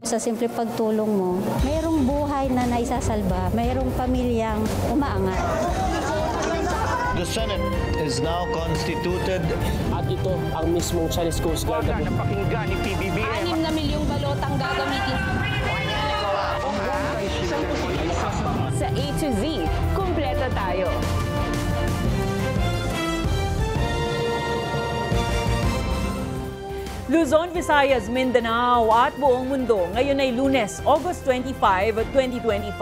Sa simple pagtulong mo, mayroong buhay na naisasalba, mayroong pamilyang umaangat. The Senate is now constituted. At ito ang mismong Chinese Coast Guard na napakinggan ni PBBM. 6 na milyong balotang gagamitin. Sa A to Z, kumpleto tayo. Luzon, Visayas, Mindanao at buong mundo. Ngayon ay Lunes, August 25, 2025.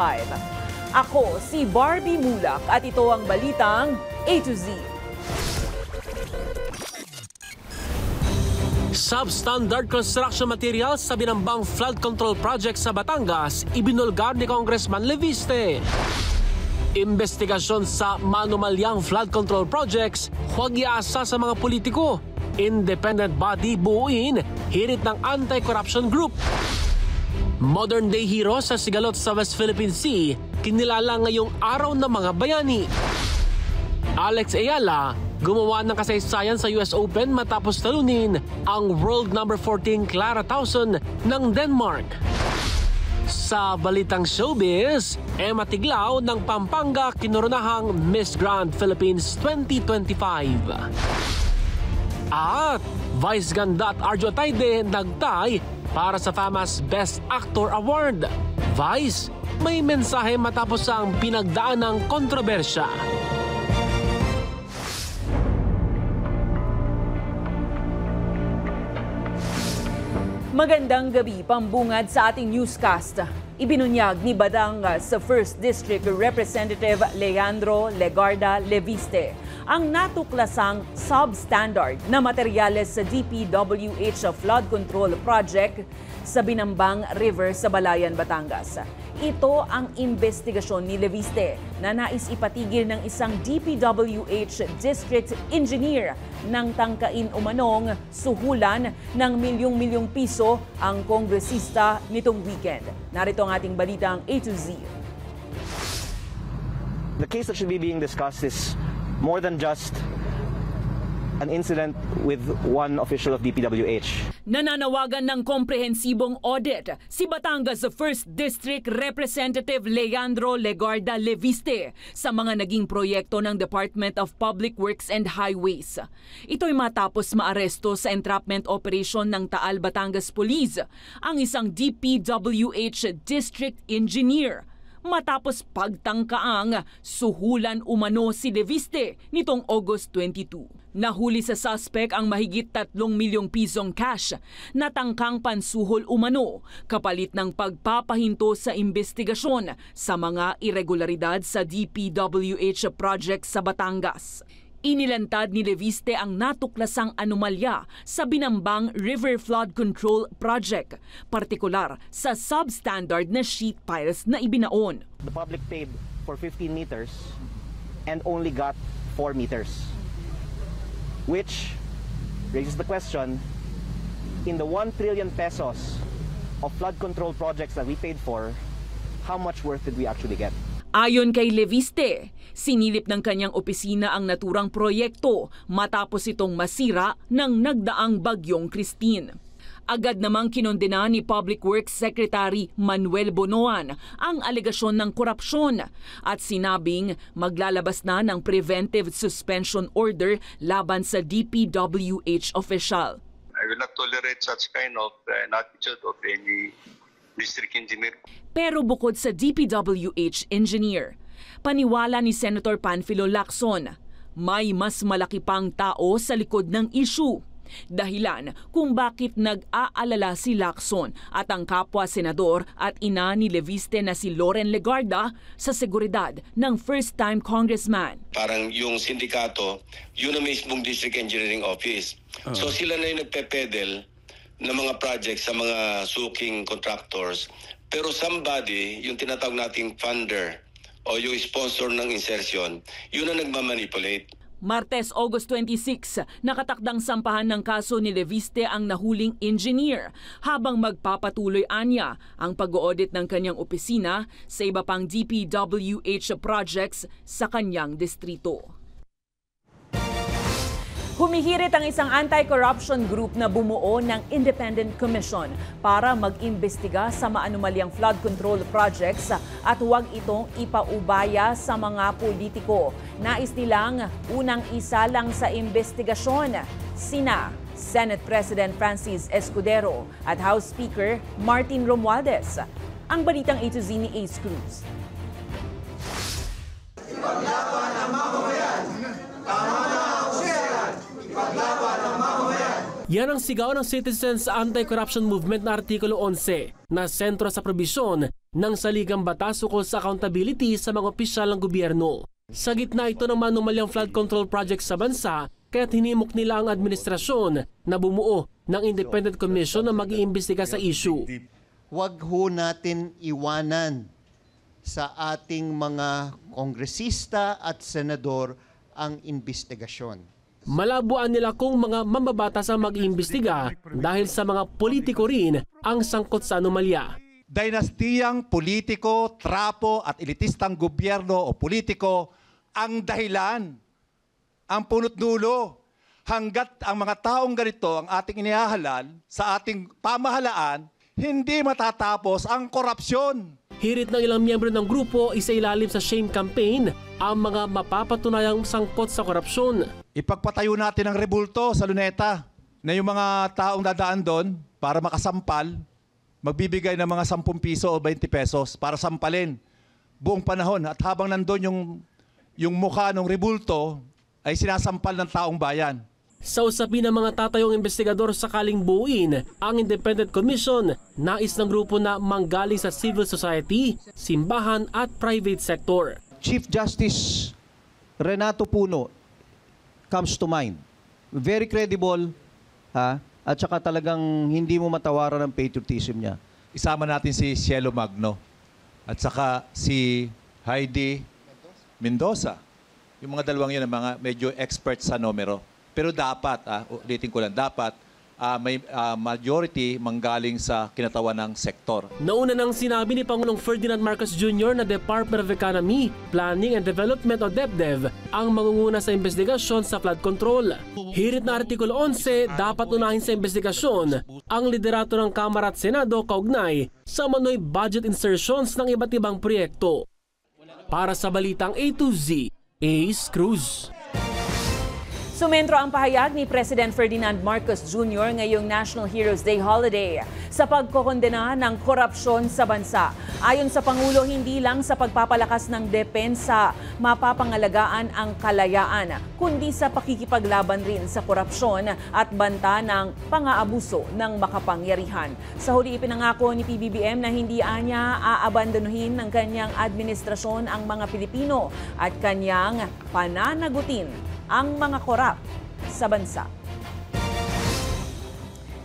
Ako si Barbie Mulak at ito ang balitang A to Z. Substandard construction materials sa binambang flood control project sa Batangas, ibinulgar ni Congressman Leviste. Investigasyon sa manumalyang flood control projects, huwag iasa sa mga politiko. Independent body buuin, hirit ng anti-corruption group. Modern day hero sa sigalot sa West Philippine Sea, kinilala ngayong araw ng mga bayani. Alex Ayala, gumawa ng kasaysayan sa US Open matapos talunin ang world number 14 Clara Towson ng Denmark. Sa balitang showbiz, Emma Tiglao ng Pampanga kinurunahang Miss Grand Philippines 2025. At Vice Ganda at Arjo Atayde nagtay para sa FAMAS Best Actor Award. Vice, may mensahe matapos ang pinagdaan ng kontrobersya. Magandang gabi, pambungad sa ating newscast. Ibinunyag ni Batangas sa 1st District Representative Leandro Legarda Leviste ang natuklasang substandard na materyales sa DPWH Flood Control Project sa Binambang River sa Balayan, Batangas. Ito ang investigasyon ni Leviste na nais ipatigil ng isang DPWH District Engineer nang tangkain umanong suhulan ng milyong-milyong piso ang kongresista nitong weekend. Narito ang ating balitang A to Z. The case that should be being discussed is more than just an incident with one official of DPWH. Nananawagan ng komprehensibong audit si Batangas 1st District Representative Leandro Legarda Leviste sa mga naging proyekto ng Department of Public Works and Highways. Ito'y matapos maaresto sa entrapment operation ng Taal Batangas Police ang isang DPWH District Engineer matapos pagtangkaang suhulan umano si Leviste nitong August 22. Nahuli sa suspect ang mahigit 3 milyong pisong cash na tangkang pansuhol umano kapalit ng pagpapahinto sa investigasyon sa mga irregularidad sa DPWH project sa Batangas. Inilantad ni Leviste ang natuklasang anomalya sa Binambang River Flood Control Project, partikular sa substandard na sheet piles na ibinaon. The public paid for 15 meters and only got 4 meters, which raises the question, in the 1 trillion pesos of flood control projects that we paid for, how much worth did we actually get? Ayon kay Leviste, sinilip ng kanyang opisina ang naturang proyekto matapos itong masira ng nagdaang bagyong Christine. Agad namang kinondena ni Public Works Secretary Manuel Bonoan ang alegasyon ng korupsyon at sinabing maglalabas na ng preventive suspension order laban sa DPWH official. I will not tolerate such kind of an attitude of any district engineer. Pero bukod sa DPWH engineer, paniwala ni Senator Panfilo Lacson, may mas malaki pang tao sa likod ng issue. Dahilan kung bakit nag-aalala si Lacson at ang kapwa senador at ina ni Leviste na si Loren Legarda sa seguridad ng first-time congressman. Parang yung sindikato, yun ang mismong district engineering office. So sila na yung nagpe-pedal ng mga projects sa mga suking contractors. Pero somebody, yung tinatawag nating funder o yung sponsor ng insertion, yun ang nagmamanipulate. Martes, August 26, nakatakdang sampahan ng kaso ni Leviste ang nahuling engineer habang magpapatuloy anya ang pag-audit ng kanyang opisina sa iba pang DPWH projects sa kanyang distrito. Humihirit ang isang anti-corruption group na bumuo ng Independent Commission para mag-imbestiga sa maanumalyang flood control projects at huwag itong ipaubaya sa mga politiko. Nais nilang unang isa lang sa investigasyon sina Senate President Francis Escudero at House Speaker Martin Romualdez. Ang balitang A to Z ni Ace Cruz. Yan ang sigaw ng Citizens Anti-Corruption Movement na Artikulo 11 na sentro sa probisyon ng saligang batas ukol sa accountability sa mga opisyal ng gobyerno. Sa gitna ito ng manumalyang flood control projects sa bansa, kaya't hinimok nila ang administrasyon na bumuo ng Independent Commission na mag-iimbestiga sa issue. Huwag ho natin iwanan sa ating mga kongresista at senador ang investigasyon. Malabuan nila kung mga mambabatas ang mag-iimbestiga dahil sa mga politiko rin ang sangkot sa anomalya. Dinastiyang politiko, trapo at elitistang gobyerno o politiko ang dahilan, ang punot dulo. Hanggat ang mga taong ganito ang ating inihahalal sa ating pamahalaan, hindi matatapos ang korupsyon. Hirit ng ilang miyembro ng grupo, isailalim sa shame campaign ang mga mapapatunayang sangkot sa korupsyon. Ipagpatayo natin ang rebulto sa Luneta na yung mga taong dadaan doon para makasampal, magbibigay ng mga 10 piso o 20 pesos para sampalin buong panahon. At habang nandun yung mukha ng rebulto ay sinasampal ng taong bayan. Sa usapin ng mga tatayong investigador sakaling buuin ang Independent Commission, nais ng grupo na manggaling sa civil society, simbahan at private sector. Chief Justice Renato Puno comes to mind. Very credible, at saka talagang hindi mo matawaran ang patriotism niya. Isama natin si Cielo Magno at saka si Heidi Mendoza. Yung mga dalawang yun, mga medyo expert sa numero. Pero dapat, ulitin ko lang, dapat may majority manggaling sa kinatawan ng sektor. Nauna nang sinabi ni Pangulong Ferdinand Marcos Jr. na Department of Economy, Planning and Development o DepDev ang mangunguna sa investigasyon sa flood control. Hirit na Artikulo 11, dapat unahin sa investigasyon ang liderato ng Kamara at Senado kaugnay sa manoy budget insertions ng iba't ibang proyekto. Para sa Balitang A to Z, Ace Cruz. Sumentro ang pahayag ni President Ferdinand Marcos Jr. ngayong National Heroes Day holiday sa pagkokondena ng korupsyon sa bansa. Ayon sa Pangulo, hindi lang sa pagpapalakas ng depensa mapapangalagaan ang kalayaan, kundi sa pakikipaglaban rin sa korupsyon at banta ng pang-aabuso ng makapangyarihan. Sa huli, ipinangako ni PBBM na hindi anya aabandonuhin ng kanyang administrasyon ang mga Pilipino at kanyang pananagutin ang mga korap sa bansa.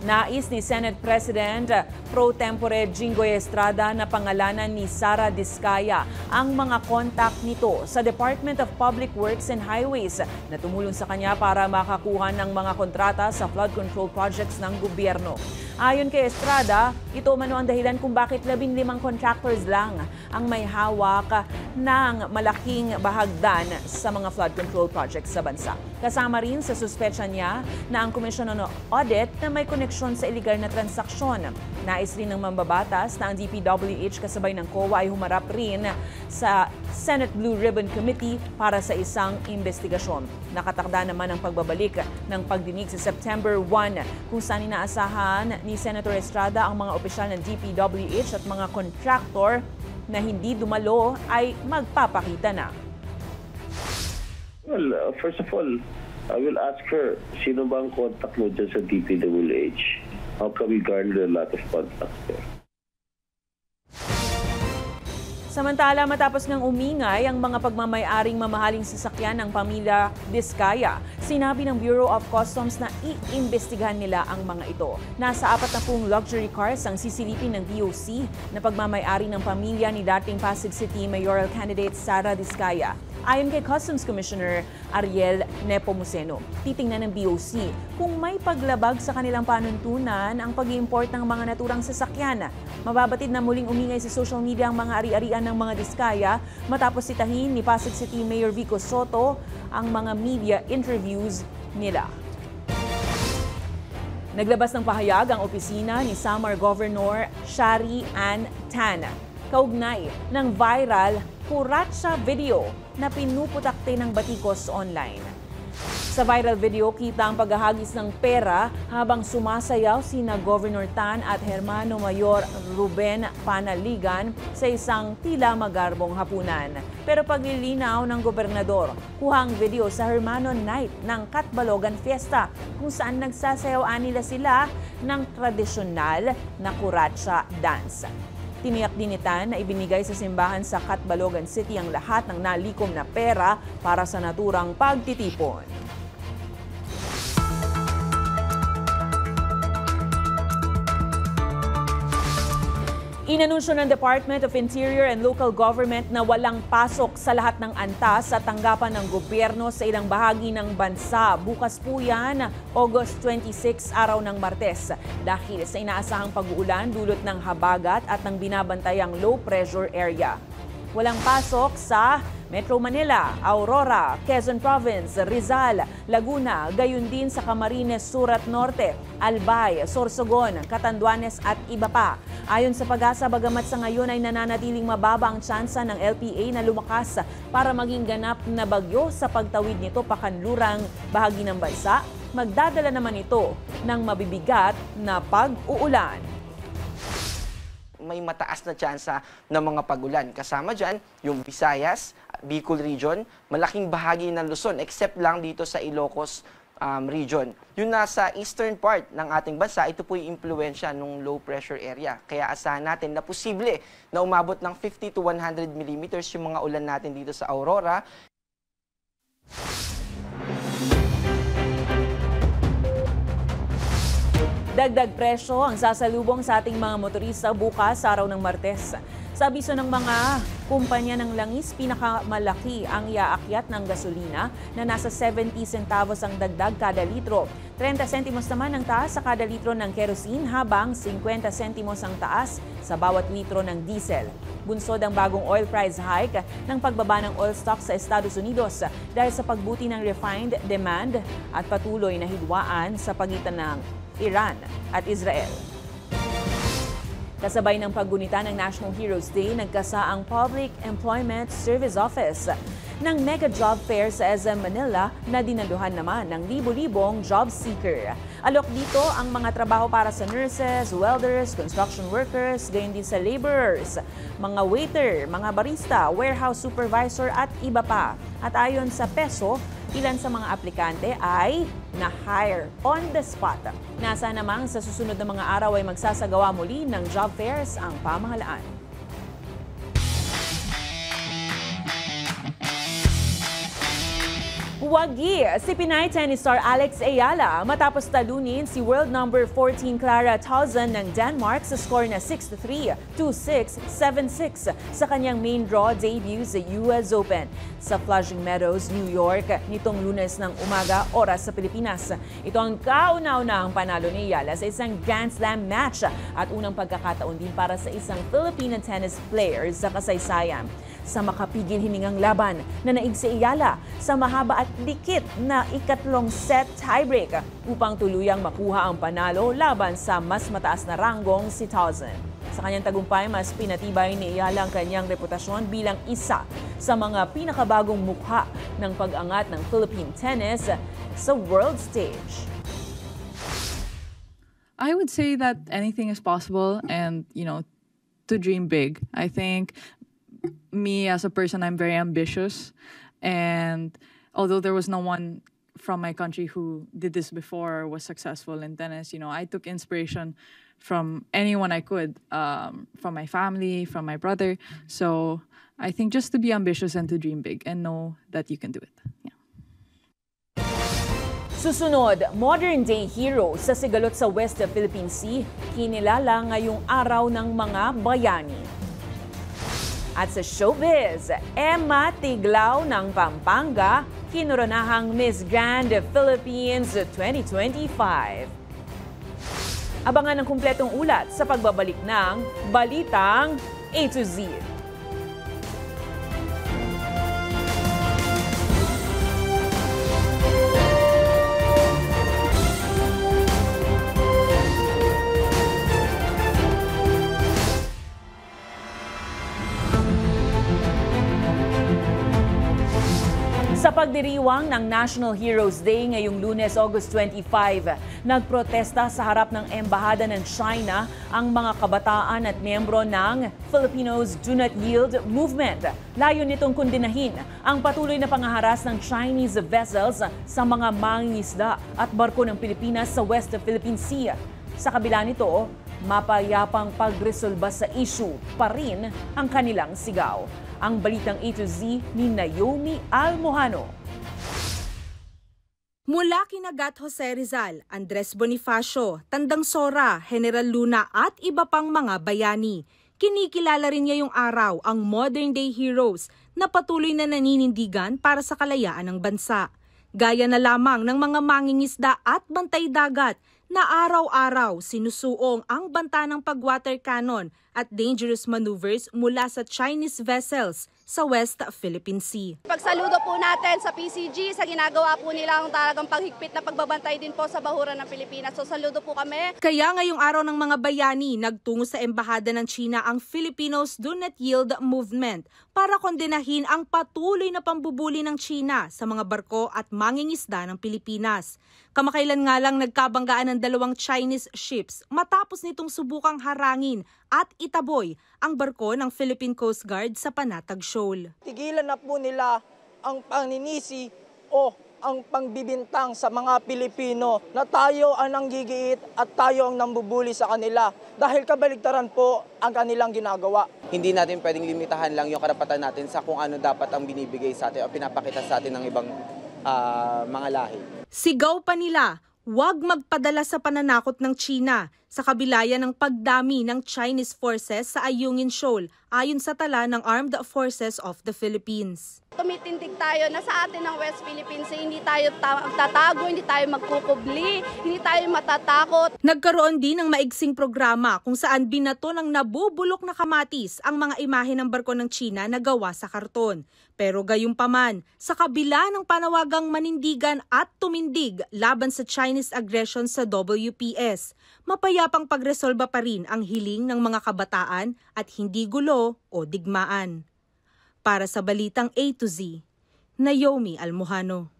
Nais ni Senate President Pro Tempore Jinggoy Estrada na pangalanan ni Sara Diskaya ang mga kontak nito sa Department of Public Works and Highways na tumulong sa kanya para makakuha ng mga kontrata sa flood control projects ng gobyerno. Ayon kay Estrada, ito umano ang dahilan kung bakit 15 contractors lang ang may hawak ng malaking bahagdan sa mga flood control projects sa bansa. Kasama rin sa suspetsya niya na ang Commission on Audit na may koneksyon sa iligal na transaksyon. Nais rin ng mambabatas na ang DPWH kasabay ng COA ay humarap rin sa Senate Blue Ribbon Committee para sa isang investigasyon. Nakatakda naman ang pagbabalik ng pagdinig sa September 1 kung saan inaasahan ni Senator Estrada ang mga opisyal ng DPWH at mga contractor na hindi dumalo ay magpapakita na. Well, first of all, I will ask her, sino ba ang contact mo dyan sa DPWH? How can we garner a lot of contacts there? Samantala, matapos ng umingay ang mga pagmamay-aring mamahaling sasakyan ng pamilya Diskaya, sinabi ng Bureau of Customs na iimbestigahan nila ang mga ito. Nasa 40 luxury cars ang sisilipin ng DOC na pagmamay-ari ng pamilya ni dating Pasig City Mayoral candidate Sara Diskaya. Ayon kay Customs Commissioner Ariel Nepomuceno, titingnan ng BOC kung may paglabag sa kanilang panuntunan ang pag-i-import ng mga naturang sasakyan. Mababatid na muling umingay sa social media ang mga ari-arian ng mga Diskaya matapos sitahin ni Pasig City Mayor Vico Soto ang mga media interviews nila. Naglabas ng pahayag ang opisina ni Samar Governor Shari Ann Tan kaugnay ng viral kuratsa video na pinuputakte ng batikos online. Sa viral video, kita ang paghahagis ng pera habang sumasayaw sina Governor Tan at Hermano Mayor Ruben Panaligan sa isang tila magarbong hapunan. Pero paglilinaw ng gobernador, kuhang video sa Hermano Night ng Catbalogan Fiesta kung saan nagsasayaw nila sila ng tradisyonal na kuratsa dance. Tiniyak din ni Tan na ibinigay sa simbahan sa Catbalogan City ang lahat ng nalikom na pera para sa naturang pagtitipon. Inanunsyo ng Department of Interior and Local Government na walang pasok sa lahat ng antas sa tanggapan ng gobyerno sa ilang bahagi ng bansa. Bukas po yan, August 26, araw ng Martes. Dahil sa inaasahang pag-uulan dulot ng habagat at ng binabantayang low pressure area. Walang pasok sa Metro Manila, Aurora, Quezon Province, Rizal, Laguna, gayon din sa Camarines Sur at Norte, Albay, Sorsogon, Catanduanes at iba pa. Ayon sa Pag-asa, bagamat sa ngayon ay nananatiling mababa ang tsansa ng LPA na lumakas para maging ganap na bagyo sa pagtawid nito pakanlurang bahagi ng bansa, magdadala naman ito ng mabibigat na pag-uulan. May mataas na tsansa ng mga pag-ulan. Kasama dyan yung Visayas, Bicol region, malaking bahagi ng Luzon except lang dito sa Ilocos region. Yung nasa eastern part ng ating bansa, ito po yung impluensya ng low pressure area. Kaya asahan natin na posible na umabot ng 50 to 100 millimeters yung mga ulan natin dito sa Aurora. Dagdag presyo ang sasalubong sa ating mga motorista bukas araw ng Martes. Sa abiso ng mga kumpanya ng langis, pinakamalaki ang iaakyat ng gasolina na nasa 70 centavos ang dagdag kada litro. 30 sentimos naman ang taas sa kada litro ng kerosene habang 50 sentimos ang taas sa bawat litro ng diesel. Bunsod ang bagong oil price hike ng pagbaba ng oil stock sa Estados Unidos dahil sa pagbuti ng refined demand at patuloy na hidwaan sa pagitan ng Iran at Israel. Kasabay ng paggunita ng National Heroes Day, nagkasa ang Public Employment Service Office ng mega job fair sa SM Manila na dinaluhan naman ng libo-libong job seeker. Alok dito ang mga trabaho para sa nurses, welders, construction workers, gayon din sa laborers, mga waiter, mga barista, warehouse supervisor at iba pa. At ayon sa PESO, ilan sa mga aplikante ay na-hire on the spot. Nasa namang sa susunod na mga araw ay magsasagawa muli ng job fairs ang pamahalaan. Wagi si Pinay tennis star Alex Ayala matapos talunin si world number 14 Clara Tauson ng Denmark sa score na 6-3, 2-6, 7-6 sa kanyang main draw debut sa US Open sa Flushing Meadows, New York nitong Lunes ng umaga oras sa Pilipinas. Ito ang kauna-unahang panalo ni Ayala sa isang Grand Slam match at unang pagkakataon din para sa isang Filipino tennis player sa kasaysayan. Sa makapigil hiningang laban na naig si Ayala sa mahaba at dikit na ikatlong set tiebreak upang tuluyang makuha ang panalo laban sa mas mataas na ranggong si Tauson. Sa kanyang tagumpay, mas pinatibay ni Ayala ang kanyang reputasyon bilang isa sa mga pinakabagong mukha ng pag-angat ng Philippine tennis sa world stage. I would say that anything is possible and, to dream big. I think me as a person, I'm very ambitious, and although there was no one from my country who did this before or was successful in tennis, I took inspiration from anyone I could, from my family, from my brother. So I think just to be ambitious and to dream big and know that you can do it. Yeah. Susunod, modern day hero sa sigalot sa West Philippine Sea, kinilala ngayong araw ng mga bayani. At sa showbiz, Emma Tiglao ng Pampanga, kinuronahang Miss Grand Philippines 2025. Abangan ang kumpletong ulat sa pagbabalik ng Balitang A to Z. pagdiriwang ng National Heroes Day ngayong Lunes, August 25, nagprotesta sa harap ng Embahada ng China ang mga kabataan at miyembro ng Filipinos Do Not Yield Movement. Layo nitong kondinahin ang patuloy na pangaharas ng Chinese vessels sa mga mangingisda at barko ng Pilipinas sa West Philippine Sea. Sa kabila nito, mapayapang pagresolba sa issue pa rin ang kanilang sigaw. Ang balitang A to Z ni Naomi Almojano. Mula kinagat Jose Rizal, Andres Bonifacio, Tandang Sora, General Luna at iba pang mga bayani. Kinikilala rin niya yung araw ang modern day heroes na patuloy na naninindigan para sa kalayaan ng bansa. Gaya na lamang ng mga mangingisda at bantay dagat na araw-araw sinusuong ang banta ng pag-water cannon at dangerous maneuvers mula sa Chinese vessels sa West Philippine Sea. Pagsaludo po natin sa PCG sa ginagawa po nilang talagang paghigpit na pagbabantay din po sa bahuran ng Pilipinas. So saludo po kami. Kaya ngayong araw ng mga bayani, nagtungo sa Embahada ng China ang Filipinos Do Not Yield Movement para kondenahin ang patuloy na pambubuli ng China sa mga barko at mangingisda ng Pilipinas. Kamakailan nga lang nagkabanggaan ng dalawang Chinese ships matapos nitong subukang harangin at itaboy ang barko ng Philippine Coast Guard sa Panatag Shoal. Tigilan na po nila ang paninisi o ang pangbibintang sa mga Pilipino na tayo ang nanggigiit at tayo ang nambubuli sa kanila dahil kabaligtaran po ang kanilang ginagawa. Hindi natin pwedeng limitahan lang yung karapatan natin sa kung ano dapat ang binibigay sa atin o pinapakita sa atin ng ibang mga lahi. Sigaw pa nila, huwag magpadala sa pananakot ng China sa kabilaya ng pagdami ng Chinese forces sa Ayungin Shoal ayon sa tala ng Armed Forces of the Philippines. Tumitindig tayo na sa atin ng West Philippines, hindi tayo tatago, hindi tayo magkukubli, hindi tayo matatakot. Nagkaroon din ng maigsing programa kung saan binato ng nabubulok na kamatis ang mga imahe ng barko ng China na gawa sa karton. Pero gayunpaman, sa kabila ng panawagang manindigan at tumindig laban sa Chinese aggression sa WPS, mapayapang pagresolba pa rin ang hiling ng mga kabataan at hindi gulo o digmaan. Para sa Balitang A to Z, Naomi Almojano.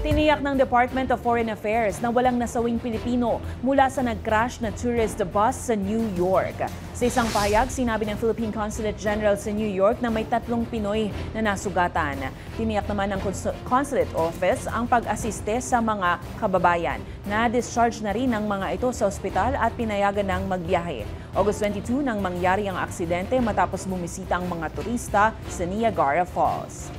Tiniyak ng Department of Foreign Affairs na walang nasawing Pilipino mula sa nag-crash na tourist bus sa New York. Sa isang pahayag, sinabi ng Philippine Consulate General sa New York na may 3 Pinoy na nasugatan. Tiniyak naman ng Consulate Office ang pag-asiste sa mga kababayan. Na-discharge na rin ng mga ito sa ospital at pinayagan ng magbiyahe. August 22 nang mangyari ang aksidente matapos bumisita ang mga turista sa Niagara Falls.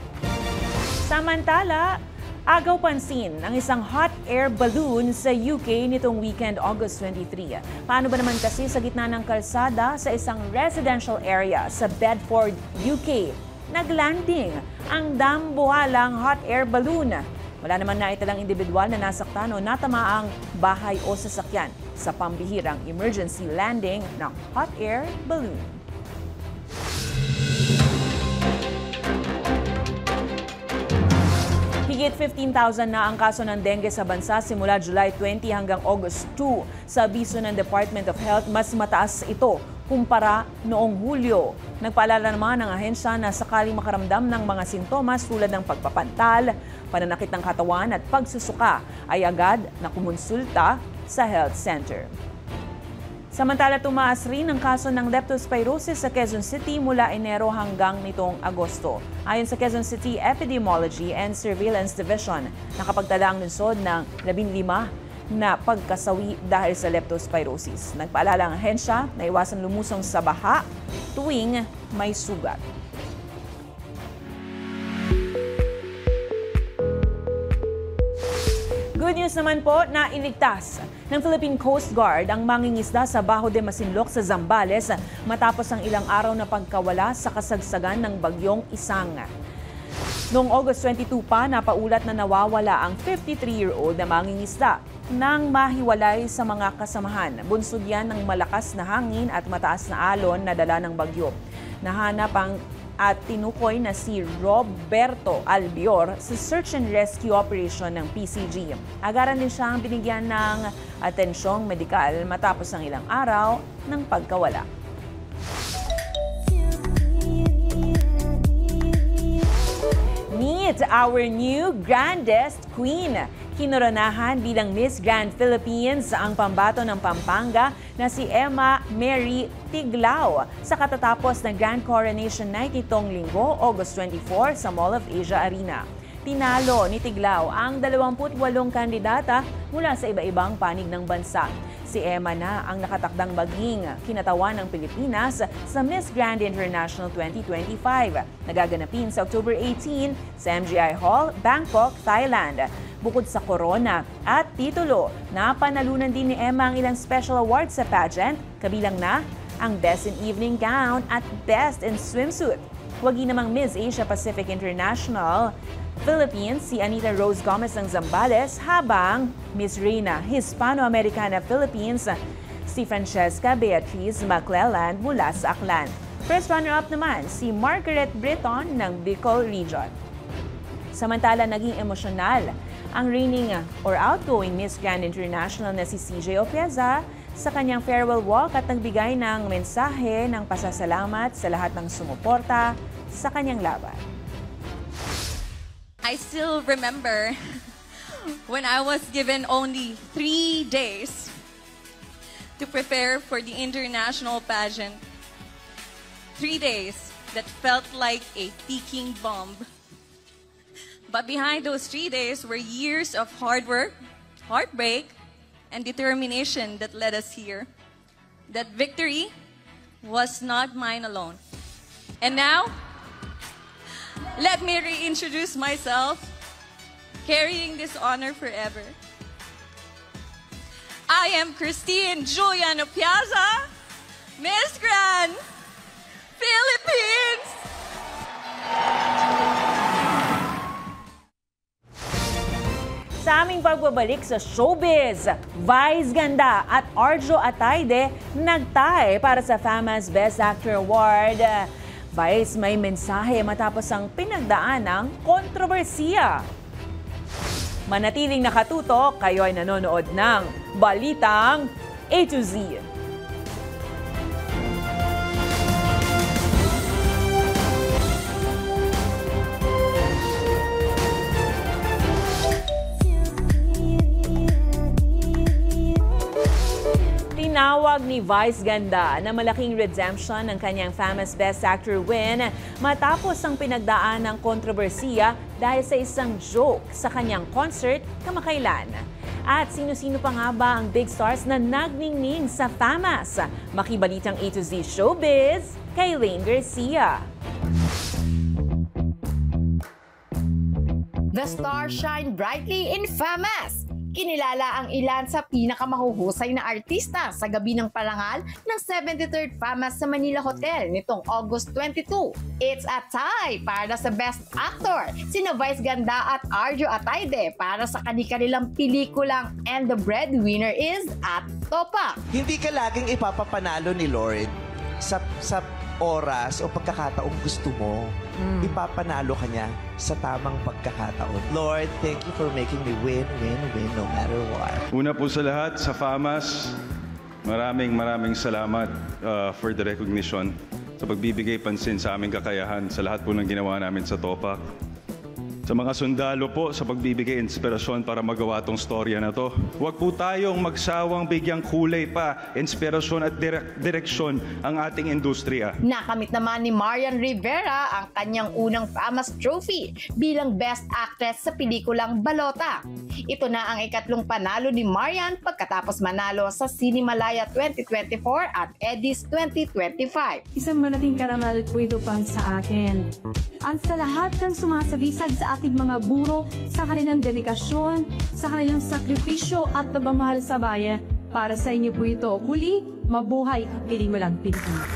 Samantala, agaw pansin ang isang hot air balloon sa UK nitong weekend, August 23. Paano ba naman kasi sa gitna ng kalsada sa isang residential area sa Bedford, UK, naglanding ang dambuhalang hot air balloon. Wala naman naitalang individual na nasaktan o natamaang bahay o sasakyan sa pambihirang emergency landing ng hot air balloon. Higit 15,000 na ang kaso ng dengue sa bansa simula July 20 hanggang August 2. Sa abiso ng Department of Health, mas mataas ito kumpara noong Hulyo. Nagpaalala naman ng ahensya na sakaling makaramdam ng mga sintomas tulad ng pagpapantal, pananakit ng katawan at pagsusuka ay agad na kumonsulta sa health center. Samantala, tumaas rin ang kaso ng leptospirosis sa Quezon City mula Enero hanggang nitong Agosto. Ayon sa Quezon City Epidemiology and Surveillance Division, nakapagtala ang lungsod ng 15 na pagkasawi dahil sa leptospirosis. Nagpaalala ang ahensya na iwasan lumusong sa baha tuwing may sugat. Good news naman po na iligtas ng Philippine Coast Guard ang mangingisda sa Bajo de Masinloc sa Zambales matapos ang ilang araw na pagkawala sa kasagsagan ng bagyong Isang. Noong August 22 pa, napaulat na nawawala ang 53-year-old na mangingisda nang mahiwalay sa mga kasamahan. Bunsod yan ng malakas na hangin at mataas na alon na dala ng bagyo. Nahanap ang at tinukoy na si Roberto Albior sa search and rescue operation ng PCG. Agaran din siyang binigyan ng atensyong medikal matapos ang ilang araw ng pagkawala. Meet our new grandest queen. Kinoronahan bilang Miss Grand Philippines ang pambato ng Pampanga na si Emma Mary Tiglao sa katatapos ng Grand Coronation Night nitong linggo, August 24 sa Mall of Asia Arena. Tinalo ni Tiglao ang 28 kandidata mula sa iba-ibang panig ng bansa. Si Emma na ang nakatakdang maging kinatawan ng Pilipinas sa Miss Grand International 2025. Nagaganapin sa October 18 sa MGI Hall, Bangkok, Thailand. Bukod sa corona at titulo, napanalunan din ni Emma ang ilang special awards sa pageant, kabilang na ang Best in Evening Gown at Best in Swimsuit. Wagi namang Miss Asia Pacific International Philippines si Anita Rose Gomez ng Zambales, habang Miss Reina Hispano-Americana Philippines si Francesca Beatriz McClelland mula sa Aklan. First runner-up naman si Margaret Britton ng Bicol Region. Samantala, naging emosyonal ang reigning or outgoing Miss Grand International na si CJ Opieza sa kanyang farewell walk at nagbigay ng mensahe ng pasasalamat sa lahat ng sumuporta sa kanyang laban. I still remember when I was given only 3 days to prepare for the international pageant. 3 days that felt like a ticking bomb. But behind those 3 days were years of hard work, heartbreak, and determination that led us here. That victory was not mine alone. And now, let me reintroduce myself, carrying this honor forever. I am Christine Julian Opieza, Miss Grand Philippines! Sa aming pagbabalik sa showbiz, Vice Ganda at Arjo Atayde nagtay para sa FAMAS Best Actor Award. Vice may mensahe matapos ang pinagdaan ng kontrobersiya. Manatiling nakatutok, kayo ay nanonood ng Balitang A to Z. Tinawag ni Vice Ganda na malaking redemption ng kanyang FAMAS Best Actor win matapos ang pinagdaan ng kontrobersiya dahil sa isang joke sa kanyang concert kamakailan. At sino-sino pa nga ba ang big stars na nagningning sa FAMAS? Makibalitang A to Z Showbiz kay Lane Garcia. The stars shine brightly in FAMAS. Kinilala ang ilan sa pinakamahuhusay na artista sa gabi ng parangal ng 73rd FAMAS sa Manila Hotel nitong August 22. It's a tie para sa Best Actor, sina Vice Ganda at Arjo Atayde para sa kanilang pelikulang And the Breadwinner is at Topak. Hindi ka laging ipapapanalo ni Lord sa oras o pagkakataong gusto mo. Ipapanalo ka niya sa tamang pagkakataon. Lord, thank you for making me win no matter what. Una po sa lahat, sa FAMAS, maraming salamat for the recognition sa pagbibigay pansin sa aming kakayahan sa lahat po ng ginawa namin sa Topak. Sa mga sundalo po sa pagbibigay inspirasyon para magawa tong storya na to. Huwag po tayong magsawang bigyang kulay pa, inspirasyon at direksyon ang ating industriya. Nakamit naman ni Marian Rivera ang kanyang unang FAMAS trophy bilang Best Actress sa pelikulang Balota. Ito na ang ikatlong panalo ni Marian pagkatapos manalo sa Cinemalaya 2024 at Edis 2025. Isang malaking karangal po ito para sa akin. At sa lahat ng sumasabisag sa ating mga guro, sa kanilang dedikasyon, sa kanilang sakripisyo at pagmamahal sa bayan, para sa inyo po ito. Muli, mabuhay ang Pinimulang Pilipinas.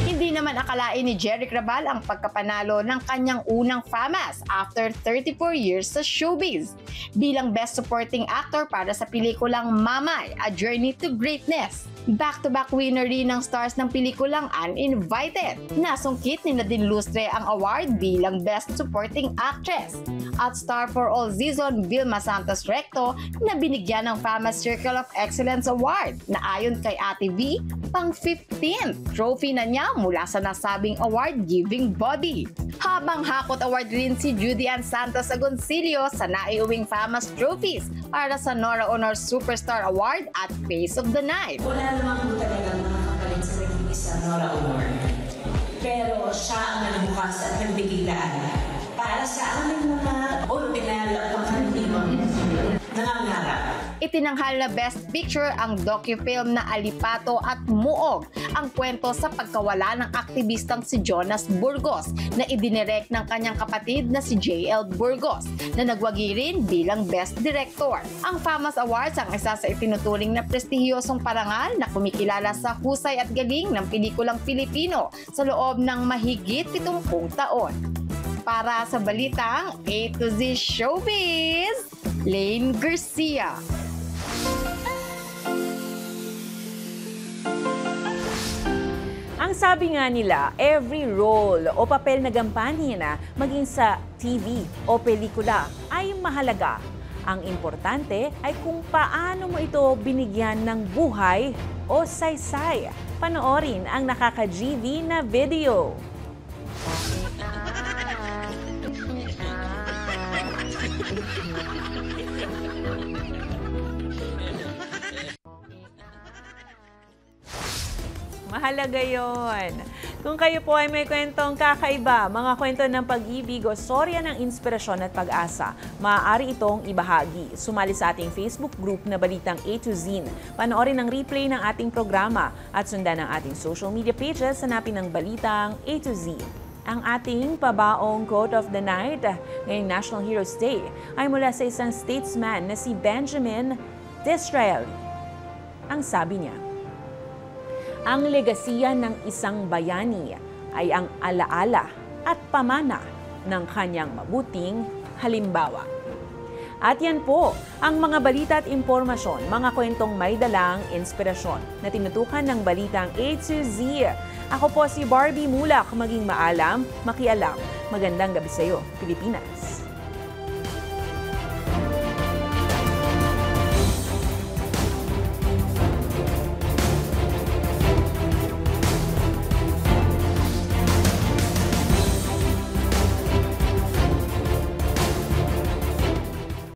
Hindi Hindi naman akalain ni Jeric Rabal ang pagkapanalo ng kanyang unang FAMAS after 34 years sa showbiz. Bilang Best Supporting Actor para sa pelikulang Mamay, A Journey to Greatness. Back-to-back winner rin ng stars ng pelikulang Uninvited. Nasungkit ni Nadine Lustre ang award bilang Best Supporting Actress. At star for all season, Vilma Santos Recto na binigyan ng FAMAS Circle of Excellence Award na ayon kay Ate V, pang 15th trophy na niya mula sa nasabing award-giving body. Habang hakot award rin si Judy Ann Santos Agoncillo sa naiuwing FAMAS trophies para sa Nora Honor Superstar Award at Face of the Night. Wala naman po talagang makakapalit sa nagiging sa Nora Honor. Pero siya ang nagbukas at nagbigay daan para sa aming mga ordinary at pangkaraniwang nangangarap. Itinanghal na Best Picture ang docu-film na Alipato at Muog, ang kwento sa pagkawala ng aktivistang si Jonas Burgos na idinirect ng kanyang kapatid na si J.L. Burgos na nagwagi rin bilang Best Director. Ang FAMAS Awards ang isa sa itinuturing na prestihiyosong parangal na kumikilala sa husay at galing ng pelikulang Pilipino sa loob ng mahigit 70 taon. Para sa balitang A to Z Showbiz, Lane Garcia. Ang sabi nga nila, every role o papel na gampanin maging sa TV o pelikula ay mahalaga. Ang importante ay kung paano mo ito binigyan ng buhay o saysay. Panoorin ang nakaka-GV na video. Mahalaga yon. Kung kayo po ay may kwentong kakaiba, mga kwento ng pag-ibig o storya ng inspirasyon at pag-asa, maaari itong ibahagi. Sumali sa ating Facebook group na Balitang A to Z. Panoorin ang replay ng ating programa at sundan ang ating social media pages, hanapin ng Balitang A to Z. Ang ating pabaong quote of the night ngayong National Heroes Day ay mula sa isang statesman na si Benjamin Disraeli. Ang sabi niya, ang legasiya ng isang bayani ay ang alaala at pamana ng kanyang mabuting halimbawa. At yan po ang mga balita at impormasyon, mga kwentong may dalang inspirasyon na tinutukan ng Balitang A to Z. Ako po si Barbie Mulak, maging maalam, makialam. Magandang gabi sa iyo, Pilipinas.